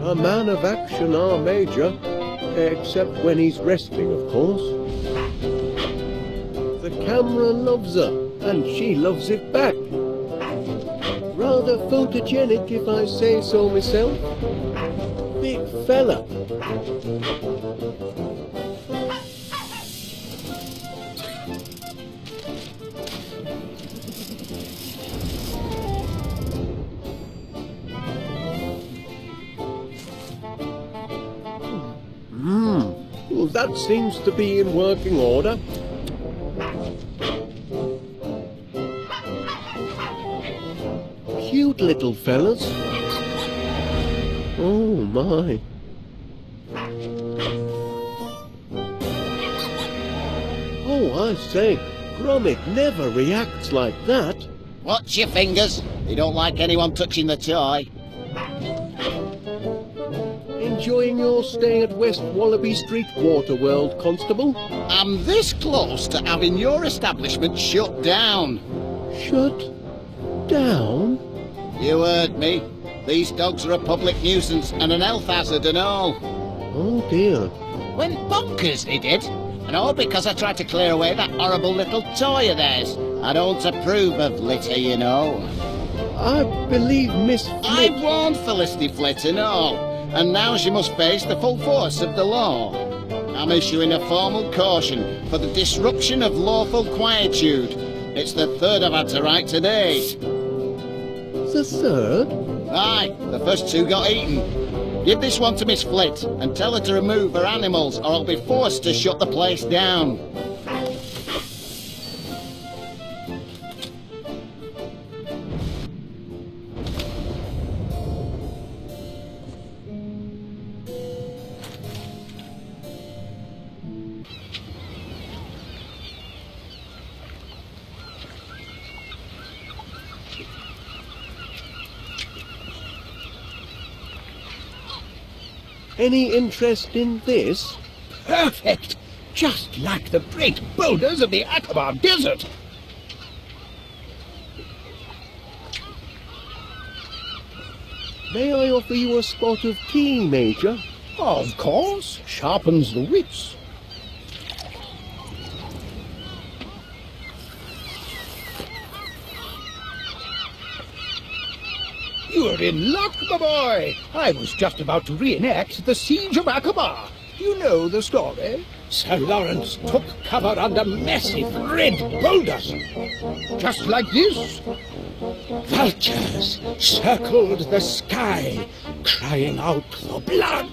A man of action, our Major. Except when he's resting, of course. The camera loves her, and she loves it back. Rather photogenic, if I say so myself. Big fella. Well, that seems to be in working order. Cute little fellas. Oh my. Oh, I say, Gromit never reacts like that. Watch your fingers. They don't like anyone touching the toy. Enjoying your stay at West Wallaby Street Waterworld, Constable? I'm this close to having your establishment shut down. Shut down? You heard me. These dogs are a public nuisance and an health hazard and all. Oh dear. Went bonkers, he did. And all because I tried to clear away that horrible little toy of theirs. I don't approve of litter, you know. I believe Miss Flit... I warned Felicity Flit and all. And now she must face the full force of the law. I'm issuing a formal caution for the disruption of lawful quietude. It's the third I've had to write to date. The third? Aye, the first two got eaten. Give this one to Miss Flit and tell her to remove her animals or I'll be forced to shut the place down. Any interest in this? Perfect! Just like the great boulders of the Aqaba Desert! May I offer you a spot of tea, Major? Of course, sharpens the wits. You're in luck, my boy! I was just about to reenact the Siege of Aqaba. You know the story. Sir Lawrence took cover under massive red boulders. Just like this. Vultures circled the sky, crying out for blood.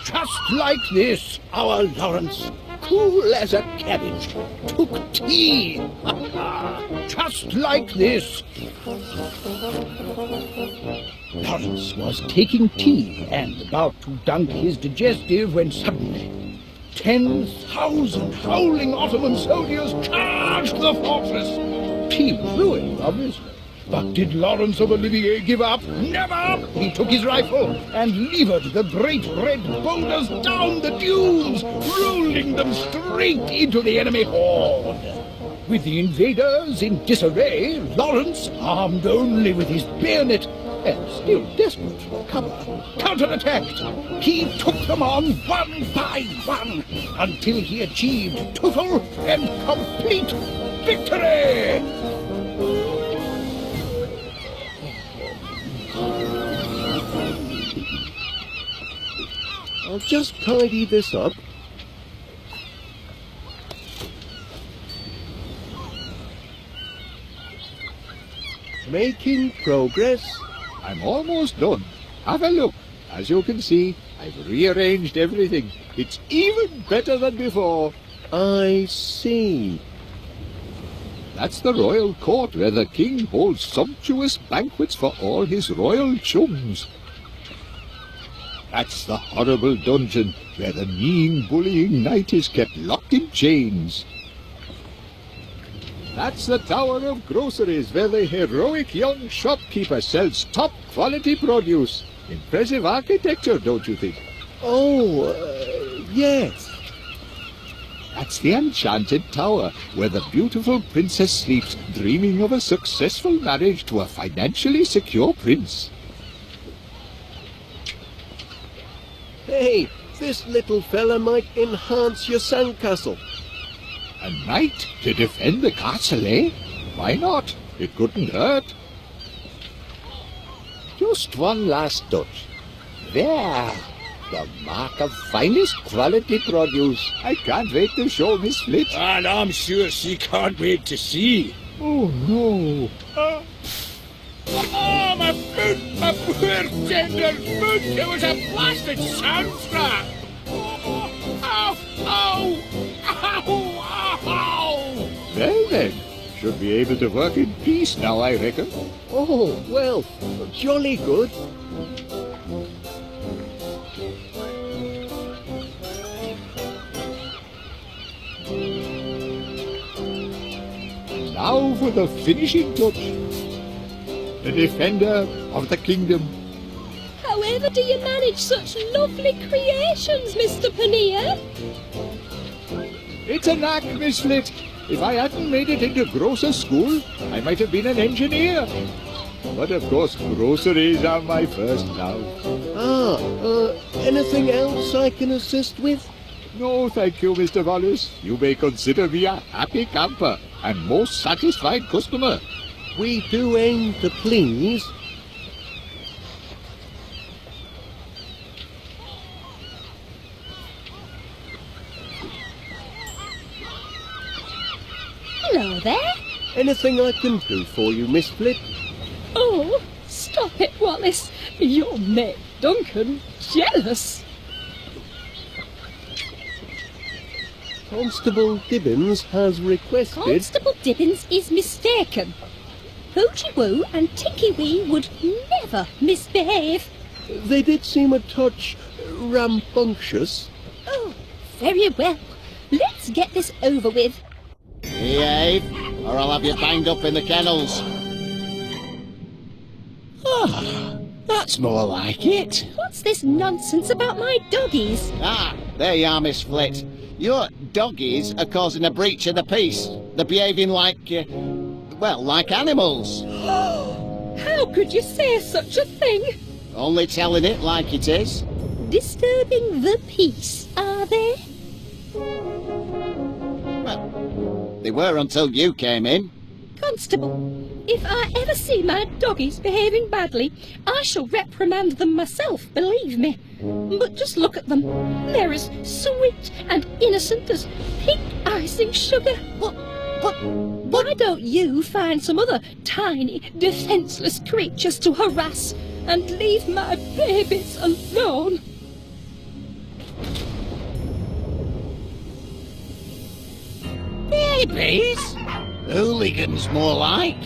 Just like this, our Lawrence, cool as a cabbage, took tea. Just like this. Lawrence was taking tea and about to dunk his digestive when suddenly 10,000 howling Ottoman soldiers charged the fortress. Tea was ruined, obviously. But did Lawrence of Olivier give up? Never! He took his rifle and levered the great red boulders down the dunes, rolling them straight into the enemy horde. With the invaders in disarray, Lawrence, armed only with his bayonet, and still desperate for cover, counterattacked. He took them on one by one, until he achieved total and complete victory! I'll just tidy this up. Making progress. I'm almost done. Have a look. As you can see, I've rearranged everything. It's even better than before. I see. That's the royal court where the king holds sumptuous banquets for all his royal chums. That's the horrible dungeon where the mean, bullying knight is kept locked in chains. That's the tower of groceries where the heroic young shopkeeper sells top-quality produce. Impressive architecture, don't you think? Oh, yes. That's the enchanted tower, where the beautiful princess sleeps, dreaming of a successful marriage to a financially secure prince. Hey, this little fella might enhance your sandcastle. A knight to defend the castle, eh? Why not? It couldn't hurt. Just one last touch. There, the mark of finest quality produce. I can't wait to show Miss Flit. And I'm sure she can't wait to see. Oh, no. Oh, my foot! My poor tender foot! It was a blasted sand trap! Oh, ow! Ow! Ow! Ow! Well then, should be able to work in peace now, I reckon. Oh, well, jolly good. Now for the finishing touch. The defender of the kingdom. However do you manage such lovely creations, Mr. Paneer? It's a knack, Miss Flit. If I hadn't made it into grocer school, I might have been an engineer. But of course, groceries are my first love. Anything else I can assist with? No, thank you, Mr. Wallace. You may consider me a happy camper and most satisfied customer. We do aim to please. Hello there. Anything I can do for you, Miss Flit? Oh, stop it, Wallace. You'll make Duncan jealous. Constable Dibbins has requested... Constable Dibbins is mistaken. Hoochie Woo and Tinky Wee would never misbehave. They did seem a touch rambunctious. Oh, very well. Let's get this over with. Behave, or I'll have you banged up in the kennels. Ah, that's more like it. What's this nonsense about my doggies? Ah, there you are, Miss Flit. Your doggies are causing a breach of the peace. They're behaving like, well, like animals. How could you say such a thing? Only telling it like it is. Disturbing the peace, are they? Well, they were until you came in. Constable, if I ever see my doggies behaving badly, I shall reprimand them myself, believe me. But just look at them. They're as sweet and innocent as pink icing sugar. Why don't you find some other tiny, defenceless creatures to harass and leave my babies alone? Babies? Hooligans, more like.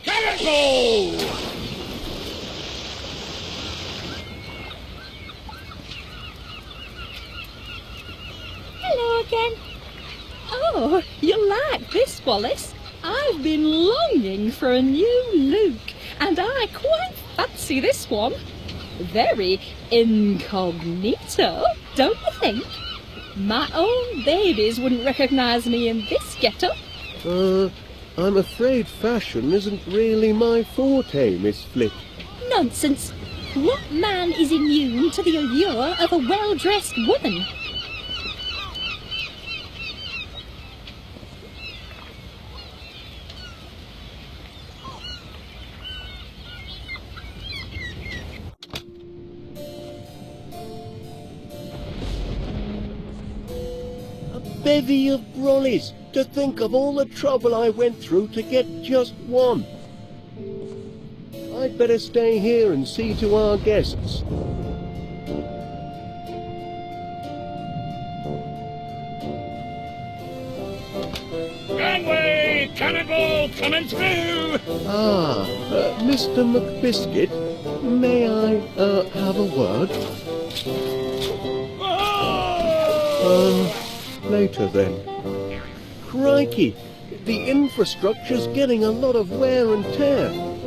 Cannonball! Hello again. Oh, you like this, Wallace? I've been longing for a new look, and I quite fancy this one. Very incognito, don't you think? My own babies wouldn't recognise me in this get-up. I'm afraid fashion isn't really my forte, Miss Flit. Nonsense. What man is immune to the allure of a well-dressed woman? Bevy of brollies, to think of all the trouble I went through to get just one. I'd better stay here and see to our guests. Gangway! Cannonball coming through! Mr. McBiscuit, may I, have a word? Oh! later then. Crikey, the infrastructure's getting a lot of wear and tear.